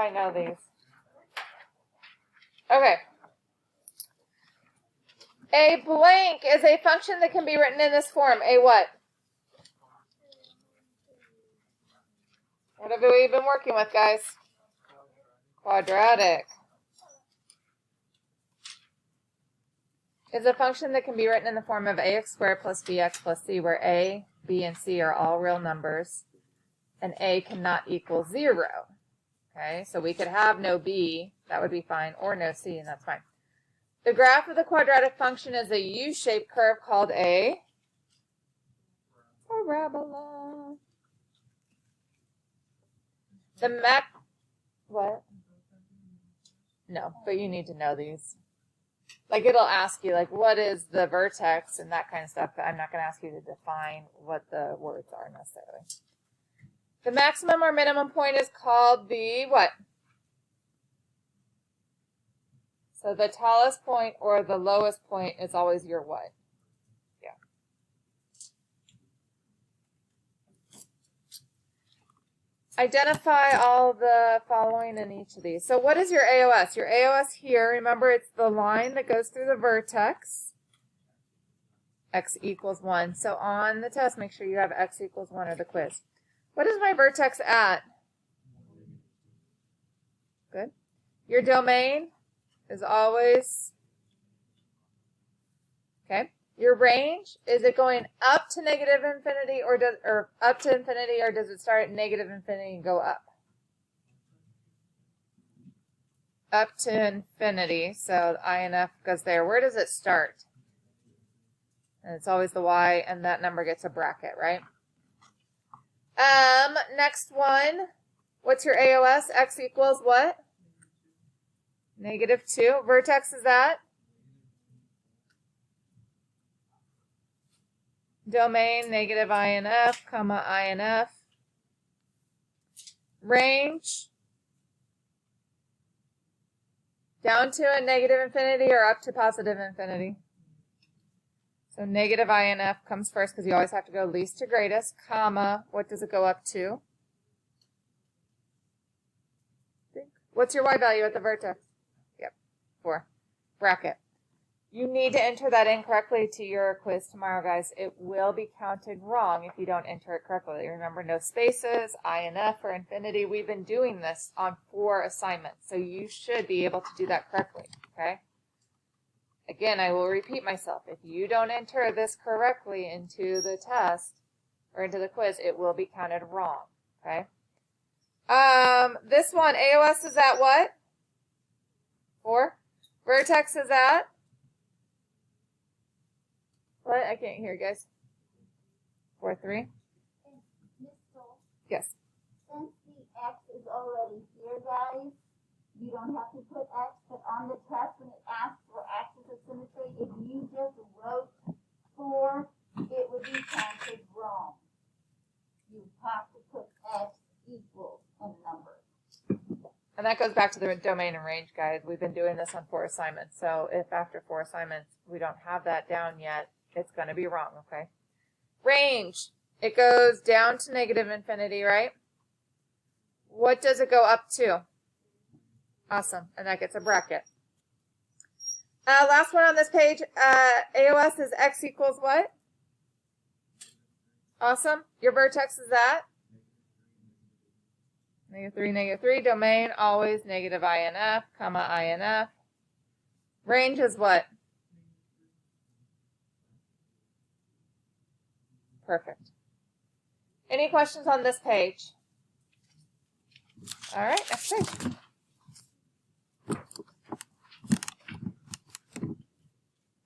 I know these. Okay. A blank is a function that can be written in this form. A what? What have we been working with, guys? Quadratic. Is a function that can be written in the form of ax squared plus bx plus c, where a, b, and c are all real numbers, and a cannot equal 0. Okay, so we could have no b, that would be fine, or no c, and that's fine. The graph of the quadratic function is a U-shaped curve called a parabola. The what? No, but you need to know these. Like, it'll ask you, like, what is the vertex and that kind of stuff, but I'm not going to ask you to define what the words are necessarily. The maximum or minimum point is called the what? So the tallest point or the lowest point is always your what? Yeah. Identify all the following in each of these. So what is your AOS? Your AOS here, remember, it's the line that goes through the vertex. X equals 1. So on the test, make sure you have x equals 1 or the quiz. What is my vertex at? Good. Your domain is always, okay. Your range, is it going up to negative infinity or up to infinity, or does it start at negative infinity and go up? Up to infinity, so INF goes there. Where does it start? And it's always the y, and that number gets a bracket, right? Next one, what's your AOS? X equals what? -2. Vertex is that? Domain, negative INF, comma INF. Range, down to a negative infinity or up to positive infinity? So negative INF comes first because you always have to go least to greatest, comma, what does it go up to? What's your y value at the vertex? Yep, 4. Bracket. You need to enter that incorrectly to your quiz tomorrow, guys. It will be counted wrong if you don't enter it correctly. Remember, no spaces, INF, or infinity. We've been doing this on 4 assignments, so you should be able to do that correctly, okay? Again, I will repeat myself. If you don't enter this correctly into the test or into the quiz, it will be counted wrong, okay? This one, AOS is at what? 4. Vertex is at? What? I can't hear, guys. 4, 3? Yes. Since the X is already here, guys, you don't have to put X, but on the test, when it asks for axis of symmetry, if you just wrote 4, it would be counted wrong. You have to put X equals and numbers. And that goes back to the domain and range, guys. We've been doing this on 4 assignments. So if after 4 assignments we don't have that down yet, it's going to be wrong, okay? Range, it goes down to negative infinity, right? What does it go up to? Awesome. And that gets a bracket. Last one on this page, AOS is X equals what? Awesome. Your vertex is that? -3, -3. Domain, always negative INF, comma INF. Range is what? Perfect. Any questions on this page? All right, next page.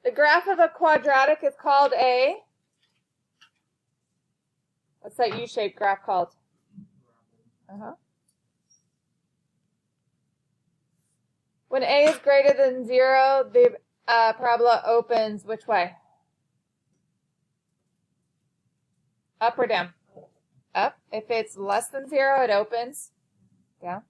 The graph of a quadratic is called a, what's that U-shaped graph called? When a is greater than 0, the parabola opens which way? Up or down? Up. If it's less than 0, it opens down.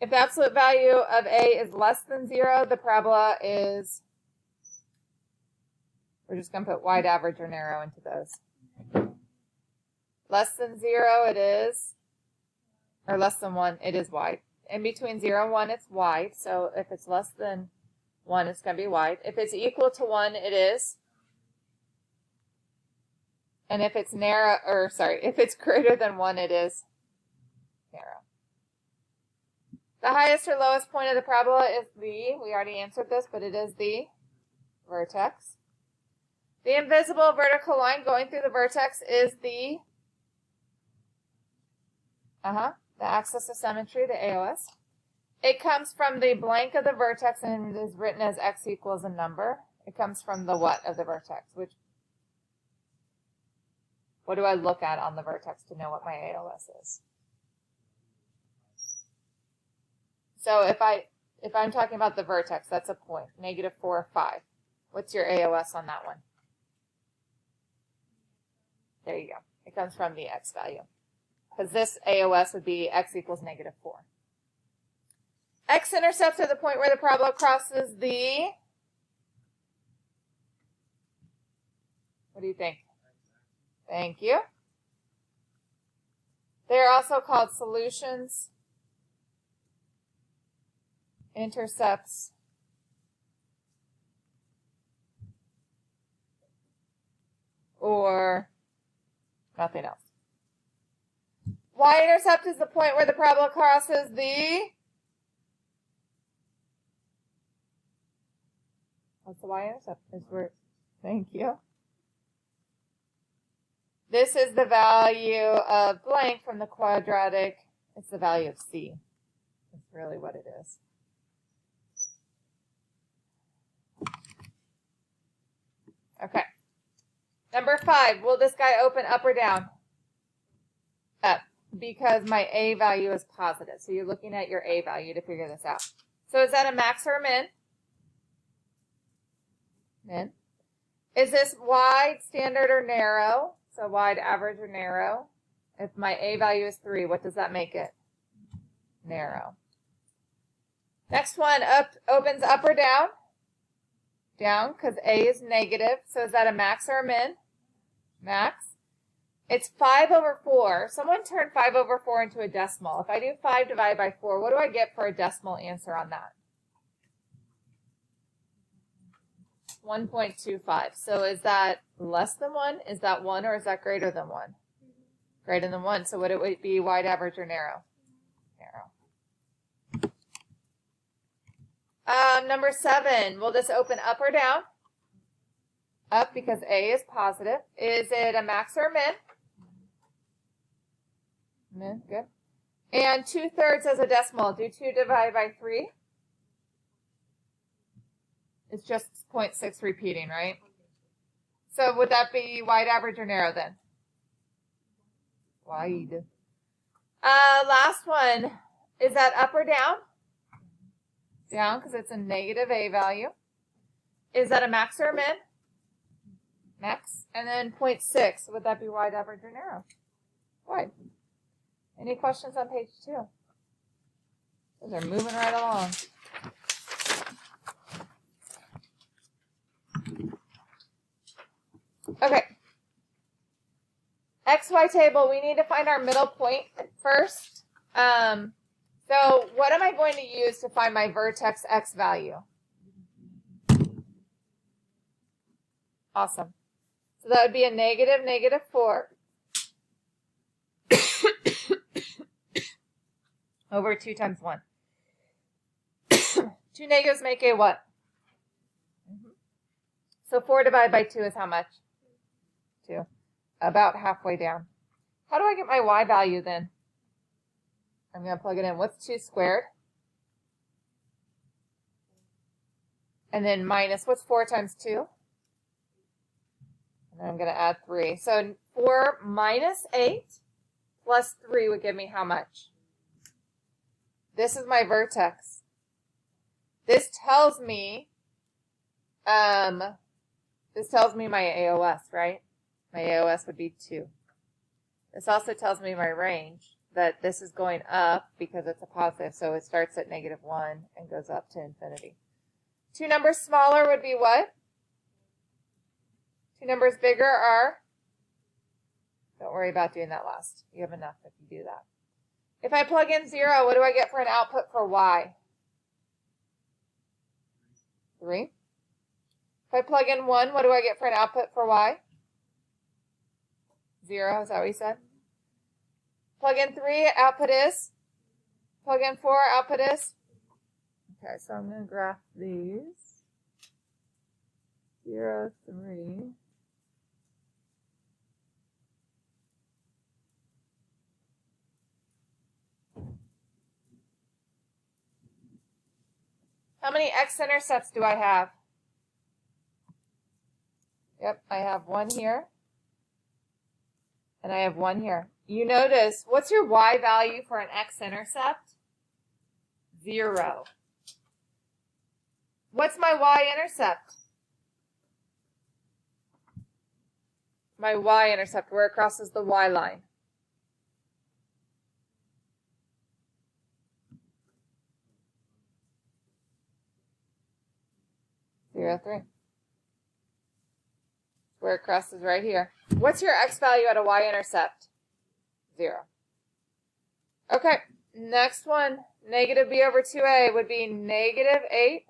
If the absolute value of a is less than 0, the parabola is, we're just going to put wide, average, or narrow into those. Less than 0, it is or less than 1, it is wide. In between 0 and 1, it's wide. So if it's less than 1, it's going to be wide. If it's equal to 1, it is. And if it's narrow, or sorry, if it's greater than 1, it is narrow. The highest or lowest point of the parabola is we already answered this, but it is the vertex. The invisible vertical line going through the vertex is the axis of symmetry, the AOS. It comes from the blank of the vertex and it is written as x equals a number. It comes from the what of the vertex? What do I look at on the vertex to know what my AOS is? So if I'm talking about the vertex, that's a point, -4 or 5. What's your AOS on that one? There you go. It comes from the x value. Because this AOS would be x equals -4. X-intercepts are the point where the parabola crosses the... What do you think? Thank you. They're also called solutions, intercepts, or nothing else. Y-intercept is the point where the parabola crosses the... What's the y-intercept? Thank you. This is the value of blank from the quadratic. It's the value of c. That's really what it is. Okay. Number 5. Will this guy open up or down? Up. Because my a value is positive. So you're looking at your a value to figure this out. So is that a max or a min? Min. Is this wide, standard, or narrow? So wide, average, or narrow. If my a value is 3, what does that make it? Narrow. Next one, opens up or down? Down, because a is negative. So is that a max or a min? Max. It's 5/4. Someone turn 5/4 into a decimal. If I do 5 divided by 4, what do I get for a decimal answer on that? 1.25. So is that less than 1? Is that 1 or is that greater than 1? Greater than 1. So would it be wide, average, or narrow? Narrow. Number 7. Will this open up or down? Up because a is positive. Is it a max or a min? Min, good. And 2/3 as a decimal. Do 2 divided by 3? It's just 0.6 repeating, right? So would that be wide, average, or narrow then? Wide. Last one. Is that up or down? Down because it's a negative a value. Is that a max or a min? Max. And then 0.6. Would that be wide, average, or narrow? Wide. Any questions on page 2? Those are moving right along. Okay. XY table, we need to find our middle point first. So what am I going to use to find my vertex x value? Awesome. So that would be a -4 over 2 times 1. 2 negatives make a what? So 4 divided by 2 is how much? 2. About halfway down. How do I get my y value then? I'm going to plug it in. What's 2 squared? And then minus, what's 4 times 2? And then I'm going to add 3. So 4 minus 8 plus 3 would give me how much? This is my vertex. This tells me my AOS, right? My AOS would be 2. This also tells me my range, that this is going up because it's a positive, so it starts at -1 and goes up to infinity. 2 numbers smaller would be what? 2 numbers bigger are? Don't worry about doing that last. You have enough if you do that. If I plug in 0, what do I get for an output for y? 3. If I plug in 1, what do I get for an output for y? 0, is that what you said? Plug in 3, output is? Plug in 4, output is? Okay, so I'm going to graph these. 0, 3. How many x-intercepts do I have? Yep, I have 1 here. And I have 1 here. You notice, what's your y value for an x-intercept? 0. What's my y-intercept? My y-intercept, where it crosses the y line. 0, 3. Where it crosses right here. What's your x value at a y-intercept? 0. Okay, next one. Negative b over 2a would be negative 8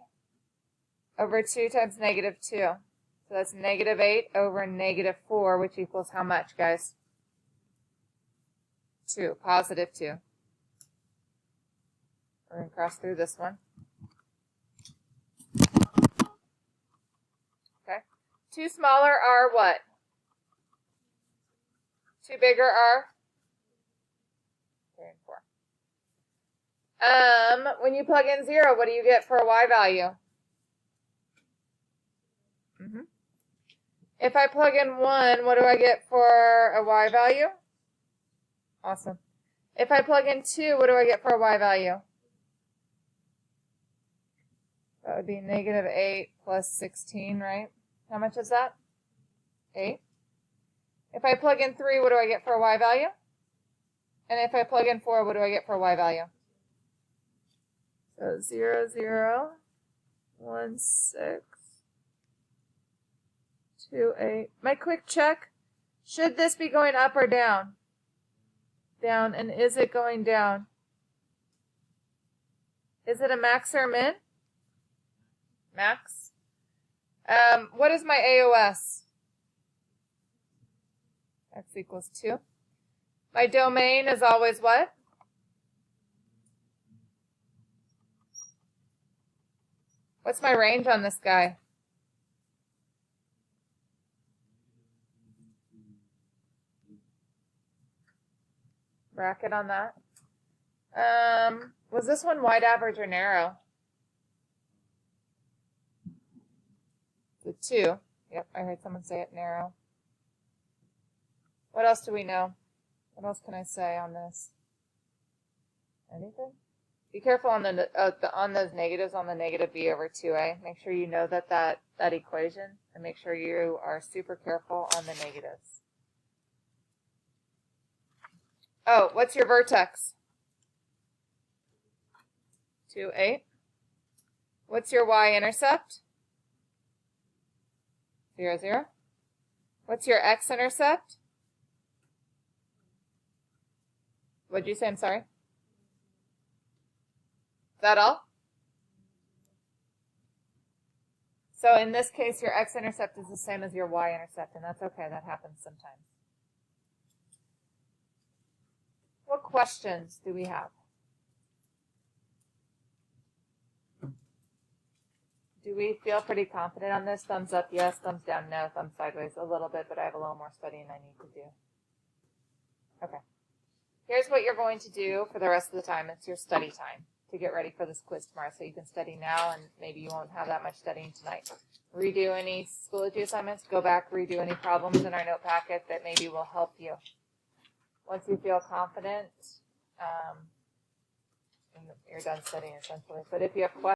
over 2 times negative 2. So that's negative 8 over negative 4, which equals how much, guys? 2, positive 2. We're going to cross through this one. Okay. 2 smaller are what? 2 bigger are? 3 and 4. When you plug in 0, what do you get for a y value? If I plug in 1, what do I get for a y value? Awesome. If I plug in 2, what do I get for a y value? That would be negative 8 plus 16, right? How much is that? 8. If I plug in 3, what do I get for a y value? And if I plug in 4, what do I get for a y value? So 0, 0, 1, 6, 2, 8. My quick check, should this be going up or down? Down, and is it going down? Is it a max or a min? Max. What is my AOS? X equals 2. My domain is always what? What's my range on this guy? Bracket on that. Was this one wide, average, or narrow? The 2. Yep, I heard someone say it narrow. What else do we know? What else can I say on this? Anything? Be careful on on those negatives on the negative b over 2a. Make sure you know that equation, and make sure you are super careful on the negatives. Oh, what's your vertex? 2, 8. What's your y-intercept? 0, 0. What's your x-intercept? What'd you say? I'm sorry. Is that all? So in this case, your x-intercept is the same as your y-intercept, and that's okay. That happens sometimes. What questions do we have? Do we feel pretty confident on this? Thumbs up, yes. Thumbs down, no. Thumbs sideways, a little bit, but I have a little more studying I need to do. Okay. Here's what you're going to do for the rest of the time. It's your study time to get ready for this quiz tomorrow. So you can study now, and maybe you won't have that much studying tonight. Redo any Schoology assignments. Go back, redo any problems in our note packet that maybe will help you. Once you feel confident, you're done studying essentially. But if you have questions,